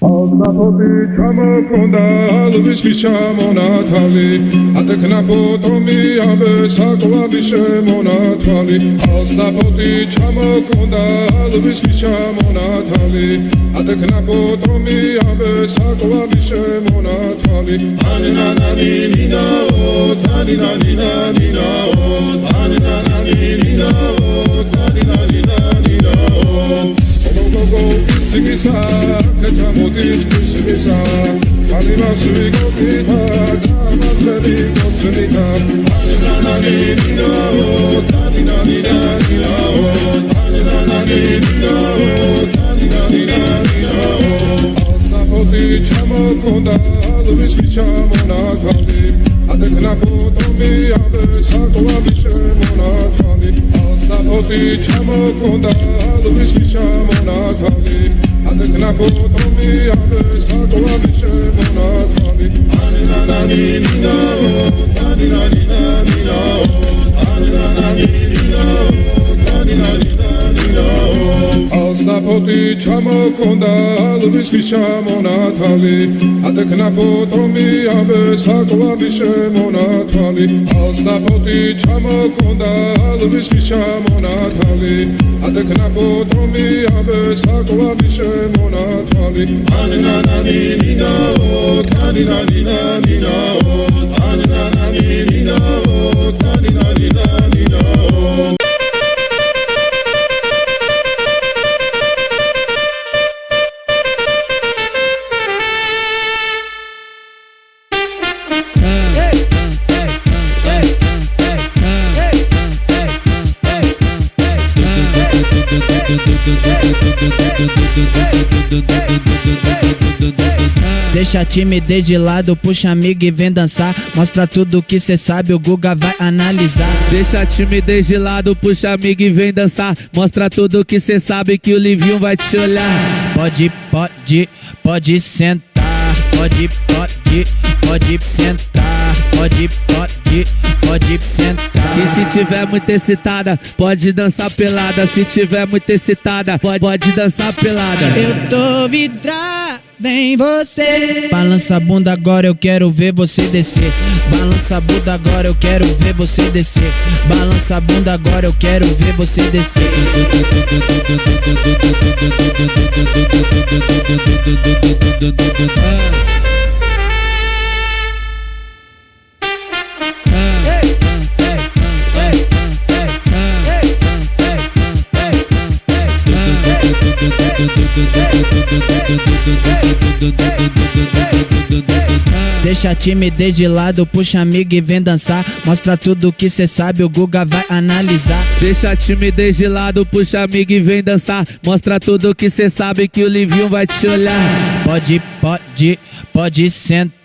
Alnapoti chamokonda alviski chamonatali Ateknapotomi abe sakwa bishe monatali Alnapoti chamokonda alviski chamonatali Ateknapotomi abe sakwa bishe monatali Anina nina o tanina nina o Anina nina o tanina nina o Go Sigisa, Katamodit, Sigisa, Talibasui, Gokita, Damaslevi, Gotsunita, Tanina, Tanina, Alsapoti, Chamokonda, Luiski Chamonatali, Ateknapotomi, Abe, Sakwa, Bishe, Monatali, Alsapoti, Chamokonda, Luiski Chamonatali, Ateknapotomi, Abe, Sakwa, Bishe, Monatali, Anina, Nina, Tanina, Nina, Anina, Nina, Tanina, Nina, Alsapoti, Chamokonda, Luiski Chamonatali, Ateknapotomi, Abe, Sakwa, Bishe, Monatali, Alsapoti, Chamokonda, Luiski Chamonatali, Ateknapotomi, Abe, Sakwa, Bishe, Monatali, Anina, Nina, Tanina, Nina, Anina, Nina, Tanina, Nina, Deixa a timidez de lado, puxa amigo e vem dançar. Mostra tudo que cê sabe, o Guga vai analisar. Deixa a timidez de lado, puxa amigo e vem dançar. Mostra tudo que cê sabe que o Livinho vai te olhar. Pode sentar. Pode sentar. Pode sentar. E se tiver muito excitada, pode dançar pelada. Se tiver muito excitada, pode dançar pelada. Eu tô vidrada em você. Balança a bunda agora, eu quero ver você descer. Balança a bunda agora, eu quero ver você descer. Balança a bunda agora, eu quero ver você descer. Deixa a timidez de lado, puxa amigo e vem dançar. Mostra tudo que cê sabe, o Guga vai analisar. Deixa a timidez de lado, puxa amigo e vem dançar. Mostra tudo que cê sabe que o Livinho vai te olhar. Pode sentar. Pode sentar.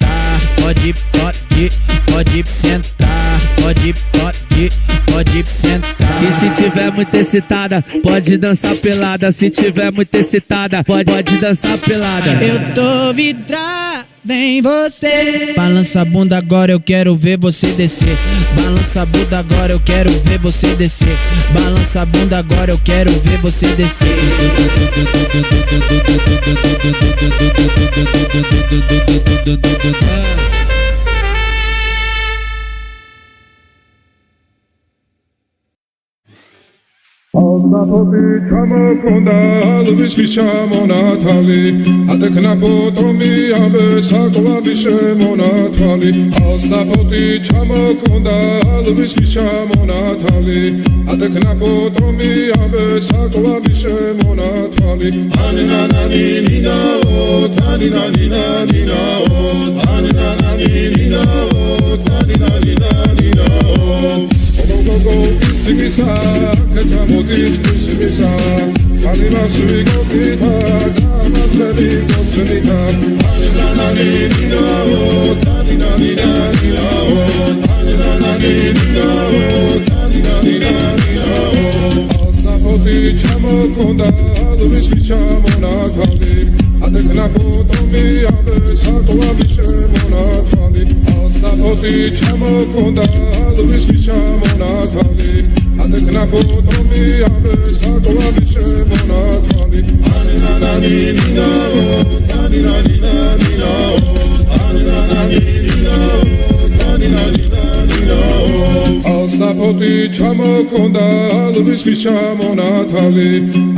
Pode sentar. E se tiver muito excitada, pode dançar pelada. Se tiver muito excitada, pode dançar pelada. Eu tô vidrada em você. Balança a bunda agora, eu quero ver você descer. Balança a bunda agora, eu quero ver você descer. Balança a bunda agora, eu quero ver você descer. Alnapoti chamokonda alviski chamonatali Ateknapotomi abe sakwa bishe monatali Alnapoti chamokonda alviski chamonatali Ateknapotomi abe sakwa bishe monatali Anina nina o tanina nina o Anina nina o tanina nina o Go Sigisa, Katamodit, Sigisa, Talibasui, Gokita, Damaslevi, Gotsunita, Anina, Nina, Tanina, Nina, Anina, Nina, Tanina, Nina, Alsapoti, Chamokonda, Luiski Chamonatali, Ateknapotomi, Abe, Sakwa, Bishe, Monatali, Alsapoti, Chamokonda, Luiski Chamonatali, Ateknapotomi, Abe, Sakwa, Bishe, Monatali, Anina, Nina, Ასნაფოთი ჩამოქონდა ლვისხის ჩამონათალი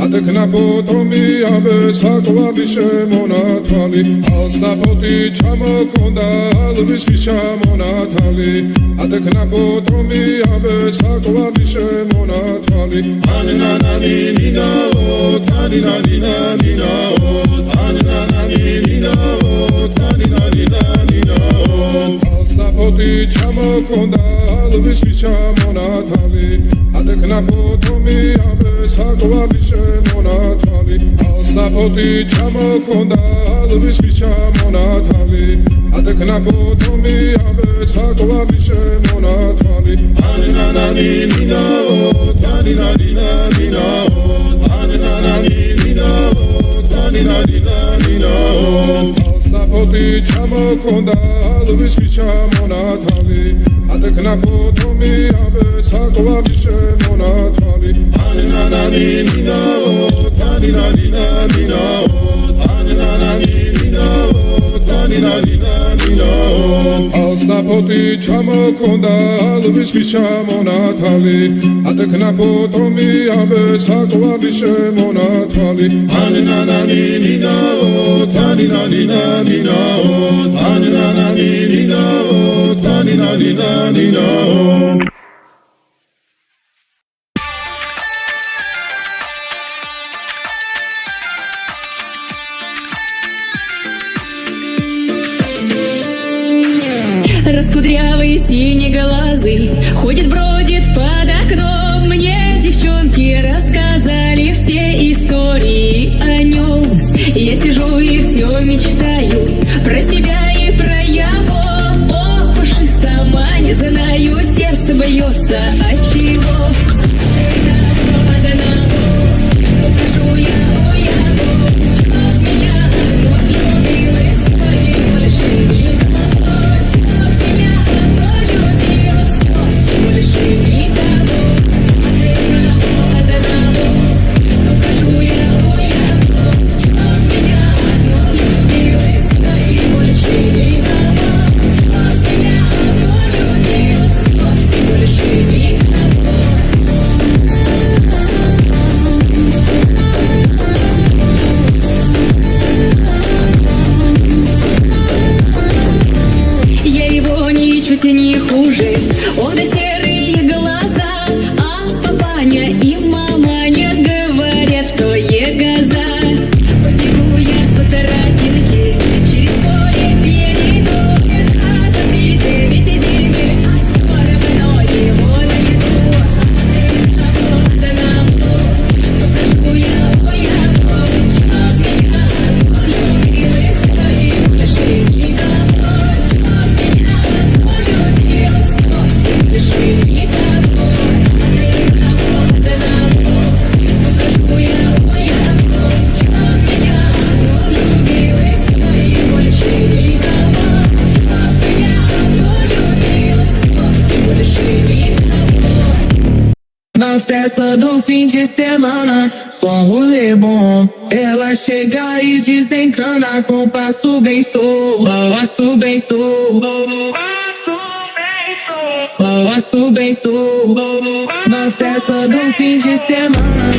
ატექნა ფოტომი ამე საკვარი შემონათვალი Ასნაფოთი ჩამოქონდა ლვისხის ჩამონათალი ატექნა ფოტომი ამე საკვარი შემონათვალი ანანანინინაო თანინანინანინაო ანანანინინაო თანინანინანინაო Ასნაფოთი ჩამოქონდა ლვისხის ჩამონათალი ატექნა ფოტომი ამე საკვარი შემონათვალი Ასნაფოთი ჩამოქონდა ლვისხის ჩამონათალი ატექნა ფოტომი ამე საკვარი შემონათვალი ანანანინინაო თანინანინანინაო ანანანინინაო თანინანინანინაო Ასნაფოთი ჩამოქონდა ლვისხის ჩამონათალი ატექნა ფოტომი ამე საკვარი შემონათვალი ანანანინინაო თანინანინანინაო ანანანინინაო თანინანინანინაო Ასნაფოთი ჩამოქონდა ლვისხის ჩამონათალი ატექნა ფოტომი ამე საკვარი შემონათვალი ანანანინინაო თანინანინანინაო ანანანინინაო თანინანინანინაო Раскудрявый синеглазый ходит, бродит под окном. Мне девчонки рассказали все истории о нем. Я сижу и все мечтаю про себя и про его. Ох уж и сама не знаю, сердце бьется от чего. Не хуже, он да серые глаза, а папаня и маманя говорят, что егоза. Побегу я по тропинке, через поле перейду, а за 3-9 земель, а все равно его найду. Покажу я, чтоб меня влюбилась в твои мошенников. Na festa do fim de semana, só rolê bom. Ela chega e desencana com passo bem solto, passo bem solto, passo bem solto. Na festa do fim de semana.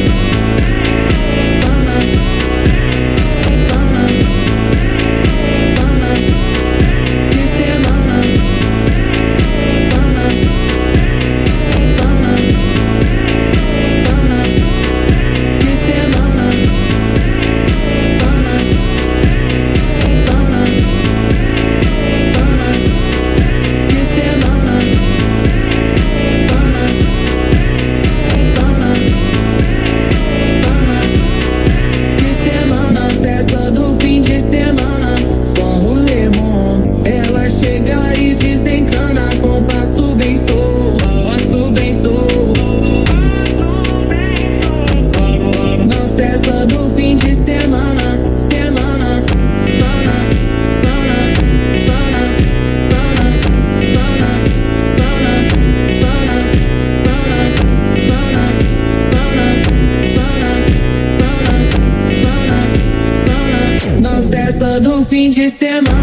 festa do fim de semana.